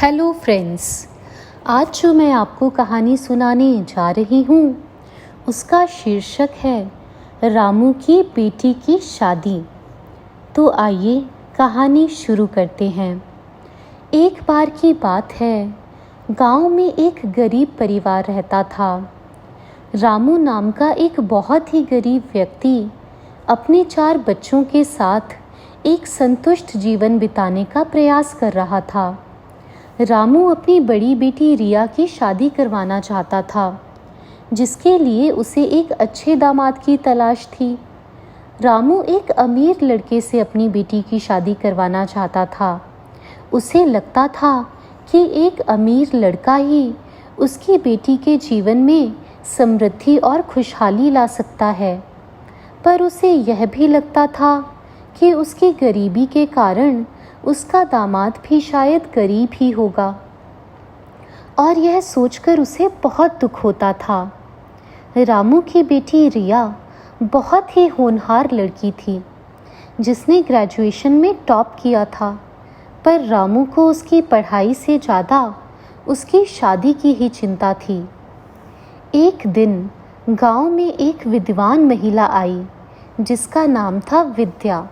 Hello friends, आज जो मैं आपको कहानी सुनाने जा रही हूँ उसका शीर्षक है रामू की बेटी की शादी। तो आइए कहानी शुरू करते हैं। एक बार की बात है, गांव में एक गरीब परिवार रहता था। रामू नाम का एक बहुत ही गरीब व्यक्ति अपने 4 बच्चों के साथ एक संतुष्ट जीवन बिताने का प्रयास कर रहा था। रामू अपनी बड़ी बेटी रिया की शादी करवाना चाहता था, जिसके लिए उसे एक अच्छे दामाद की तलाश थी। रामू एक अमीर लड़के से अपनी बेटी की शादी करवाना चाहता था। उसे लगता था कि एक अमीर लड़का ही उसकी बेटी के जीवन में समृद्धि और खुशहाली ला सकता है, पर उसे यह भी लगता था कि उसकी गरीबी के कारण उसका दामाद भी शायद गरीब ही होगा, और यह सोचकर उसे बहुत दुख होता था। रामू की बेटी रिया बहुत ही होनहार लड़की थी, जिसने ग्रेजुएशन में टॉप किया था, पर रामू को उसकी पढ़ाई से ज़्यादा उसकी शादी की ही चिंता थी। एक दिन गांव में एक विद्वान महिला आई, जिसका नाम था विद्या।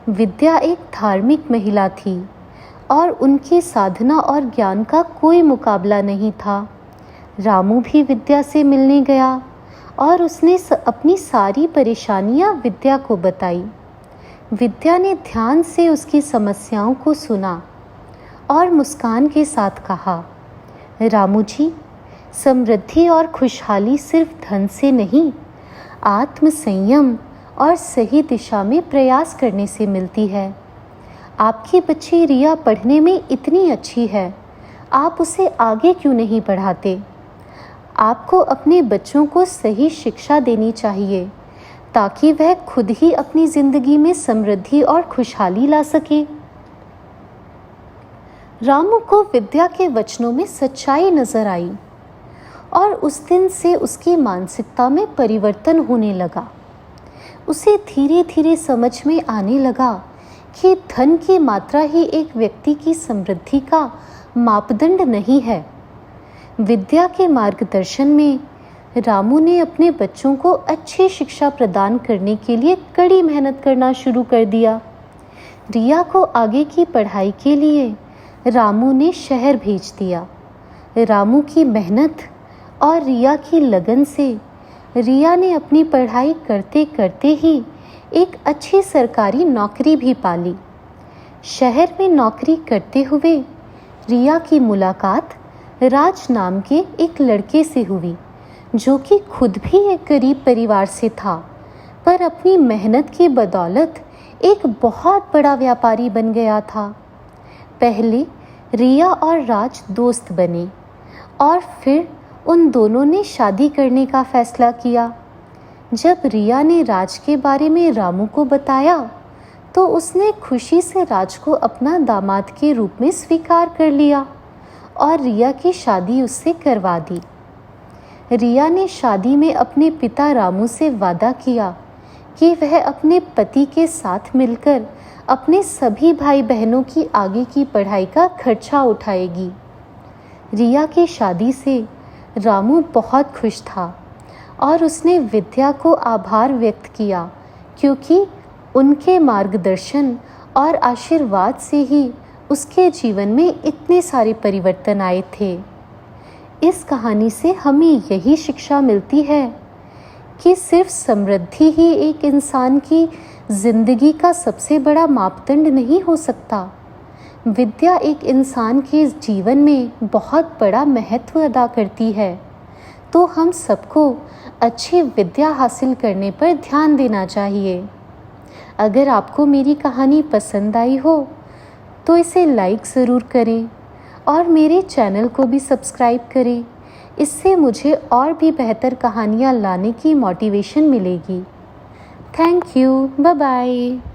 विद्या एक धार्मिक महिला थी और उनकी साधना और ज्ञान का कोई मुकाबला नहीं था। रामू भी विद्या से मिलने गया और उसने अपनी सारी परेशानियां विद्या को बताई। विद्या ने ध्यान से उसकी समस्याओं को सुना और मुस्कान के साथ कहा, रामू जी, समृद्धि और खुशहाली सिर्फ धन से नहीं, आत्म संयम और सही दिशा में प्रयास करने से मिलती है। आपकी बच्ची रिया पढ़ने में इतनी अच्छी है, आप उसे आगे क्यों नहीं बढ़ाते? आपको अपने बच्चों को सही शिक्षा देनी चाहिए, ताकि वह खुद ही अपनी ज़िंदगी में समृद्धि और खुशहाली ला सके। रामू को विद्या के वचनों में सच्चाई नजर आई और उस दिन से उसकी मानसिकता में परिवर्तन होने लगा। उसे धीरे धीरे समझ में आने लगा कि धन की मात्रा ही एक व्यक्ति की समृद्धि का मापदंड नहीं है। विद्या के मार्गदर्शन में रामू ने अपने बच्चों को अच्छी शिक्षा प्रदान करने के लिए कड़ी मेहनत करना शुरू कर दिया। रिया को आगे की पढ़ाई के लिए रामू ने शहर भेज दिया। रामू की मेहनत और रिया की लगन से रिया ने अपनी पढ़ाई करते करते ही एक अच्छी सरकारी नौकरी भी पाली। शहर में नौकरी करते हुए रिया की मुलाकात राज नाम के एक लड़के से हुई, जो कि खुद भी एक गरीब परिवार से था, पर अपनी मेहनत की बदौलत एक बहुत बड़ा व्यापारी बन गया था। पहले रिया और राज दोस्त बने और फिर उन दोनों ने शादी करने का फैसला किया। जब रिया ने राज के बारे में रामू को बताया, तो उसने खुशी से राज को अपना दामाद के रूप में स्वीकार कर लिया और रिया की शादी उससे करवा दी। रिया ने शादी में अपने पिता रामू से वादा किया कि वह अपने पति के साथ मिलकर अपने सभी भाई बहनों की आगे की पढ़ाई का खर्चा उठाएगी। रिया की शादी से रामू बहुत खुश था और उसने विद्या को आभार व्यक्त किया, क्योंकि उनके मार्गदर्शन और आशीर्वाद से ही उसके जीवन में इतने सारे परिवर्तन आए थे। इस कहानी से हमें यही शिक्षा मिलती है कि सिर्फ समृद्धि ही एक इंसान की जिंदगी का सबसे बड़ा मापदंड नहीं हो सकता। विद्या एक इंसान के जीवन में बहुत बड़ा महत्व अदा करती है, तो हम सबको अच्छी विद्या हासिल करने पर ध्यान देना चाहिए। अगर आपको मेरी कहानी पसंद आई हो तो इसे लाइक ज़रूर करें और मेरे चैनल को भी सब्सक्राइब करें। इससे मुझे और भी बेहतर कहानियाँ लाने की मोटिवेशन मिलेगी। Thank you, bye bye.